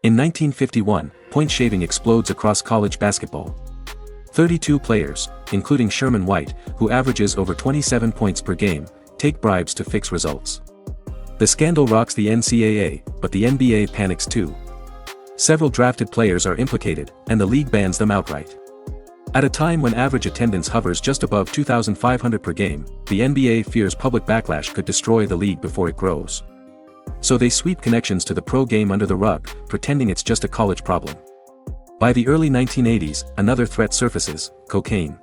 In 1951, point shaving explodes across college basketball. 32 players, including Sherman White, who averages over 27 points per game, take bribes to fix results. The scandal rocks the NCAA, but the NBA panics too. Several drafted players are implicated, and the league bans them outright. At a time when average attendance hovers just above 2,500 per game, the NBA fears public backlash could destroy the league before it grows. So they sweep connections to the pro game under the rug, pretending it's just a college problem. By the early 1980s, another threat surfaces: cocaine.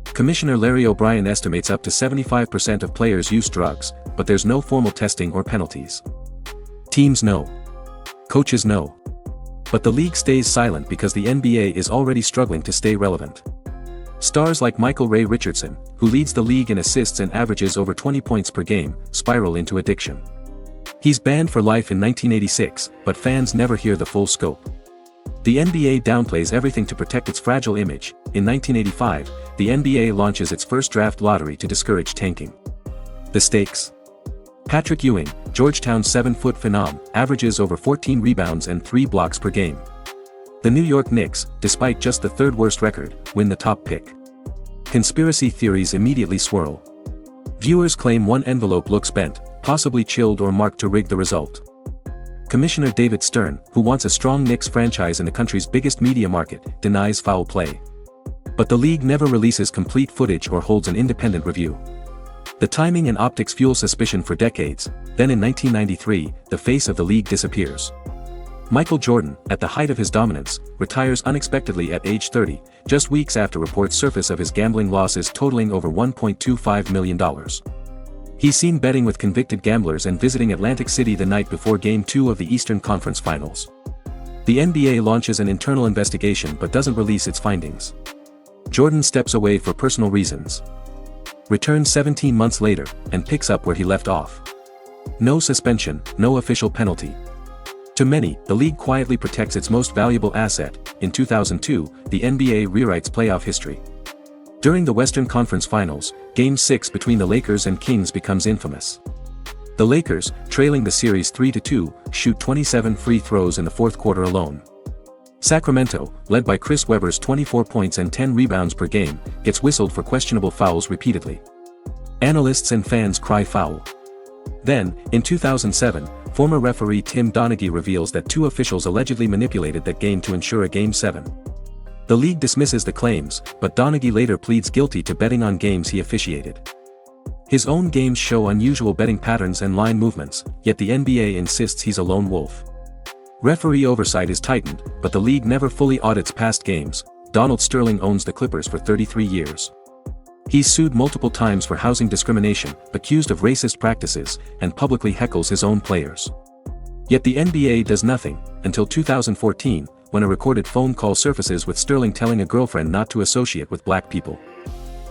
Commissioner Larry O'Brien estimates up to 75% of players use drugs, but there's no formal testing or penalties. Teams know. Coaches know. But the league stays silent because the NBA is already struggling to stay relevant. Stars like Michael Ray Richardson, who leads the league in assists and averages over 20 points per game, spiral into addiction. He's banned for life in 1986, but fans never hear the full scope. The NBA downplays everything to protect its fragile image. In 1985, the NBA launches its first draft lottery to discourage tanking. The stakes? Patrick Ewing, Georgetown's 7-foot phenom, averages over 14 rebounds and 3 blocks per game. The New York Knicks, despite just the third-worst record, win the top pick. Conspiracy theories immediately swirl. Viewers claim one envelope looks bent, possibly chilled or marked to rig the result. Commissioner David Stern, who wants a strong Knicks franchise in the country's biggest media market, denies foul play. But the league never releases complete footage or holds an independent review. The timing and optics fuel suspicion for decades. Then in 1993, the face of the league disappears. Michael Jordan, at the height of his dominance, retires unexpectedly at age 30, just weeks after reports surface of his gambling losses totaling over $1.25 million. He's seen betting with convicted gamblers and visiting Atlantic City the night before Game 2 of the Eastern Conference Finals. The NBA launches an internal investigation but doesn't release its findings. Jordan steps away for personal reasons. Returns 17 months later, and picks up where he left off. No suspension, no official penalty. To many, the league quietly protects its most valuable asset. In 2002, the NBA rewrites playoff history. During the Western Conference Finals, Game 6 between the Lakers and Kings becomes infamous. The Lakers, trailing the series 3-2, shoot 27 free throws in the fourth quarter alone. Sacramento, led by Chris Webber's 24 points and 10 rebounds per game, gets whistled for questionable fouls repeatedly. Analysts and fans cry foul. Then, in 2007, former referee Tim Donaghy reveals that 2 officials allegedly manipulated that game to ensure a Game 7. The league dismisses the claims, but Donaghy later pleads guilty to betting on games he officiated. His own games show unusual betting patterns and line movements, yet the NBA insists he's a lone wolf. Referee oversight is tightened, but the league never fully audits past games. Donald Sterling owns the Clippers for 33 years. He's sued multiple times for housing discrimination, accused of racist practices, and publicly heckles his own players. Yet the NBA does nothing, until 2014, when a recorded phone call surfaces with Sterling telling a girlfriend not to associate with black people.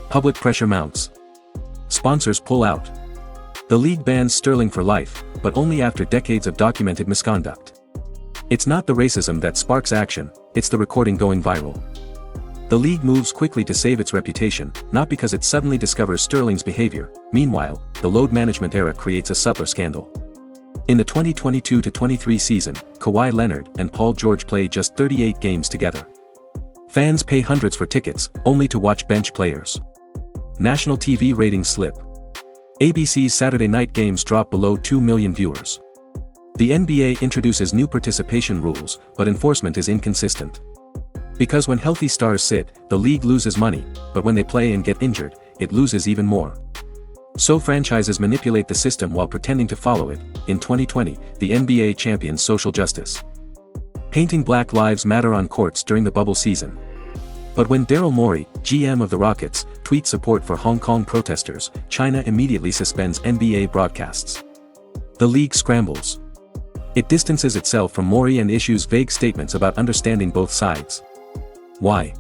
Public pressure mounts. Sponsors pull out. The league bans Sterling for life, but only after decades of documented misconduct. It's not the racism that sparks action, it's the recording going viral. The league moves quickly to save its reputation, not because it suddenly discovers Sterling's behavior. Meanwhile, the load management era creates a subtler scandal. In the 2022-23 season, Kawhi Leonard and Paul George play just 38 games together. Fans pay hundreds for tickets, only to watch bench players. National TV ratings slip. ABC's Saturday night games drop below 2 million viewers. The NBA introduces new participation rules, but enforcement is inconsistent. Because when healthy stars sit, the league loses money, but when they play and get injured, it loses even more. So franchises manipulate the system while pretending to follow it. In 2020, the NBA champions social justice. Painting Black Lives Matter on courts during the bubble season. But when Daryl Morey, GM of the Rockets, tweets support for Hong Kong protesters, China immediately suspends NBA broadcasts. The league scrambles. It distances itself from Morey and issues vague statements about understanding both sides. Why?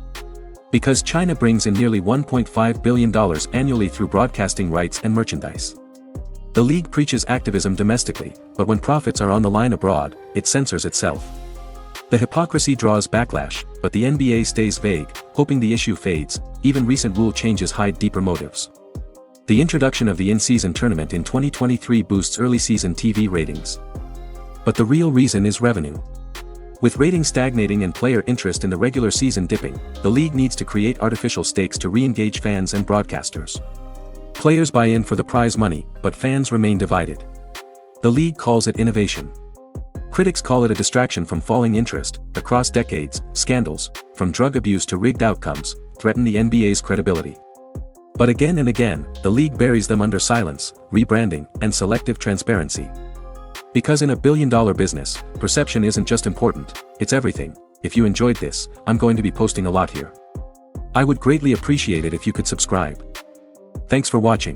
Because China brings in nearly $1.5 billion annually through broadcasting rights and merchandise. The league preaches activism domestically, but when profits are on the line abroad, it censors itself. The hypocrisy draws backlash, but the NBA stays vague, hoping the issue fades. Even recent rule changes hide deeper motives. The introduction of the in-season tournament in 2023 boosts early season TV ratings. But the real reason is revenue. With ratings stagnating and player interest in the regular season dipping, the league needs to create artificial stakes to re-engage fans and broadcasters. Players buy in for the prize money, but fans remain divided. The league calls it innovation. Critics call it a distraction from falling interest. Across decades, scandals, from drug abuse to rigged outcomes, threaten the NBA's credibility. But again and again, the league buries them under silence, rebranding, and selective transparency. Because in a billion-dollar business, perception isn't just important, it's everything. If you enjoyed this, I'm going to be posting a lot here. I would greatly appreciate it if you could subscribe. Thanks for watching.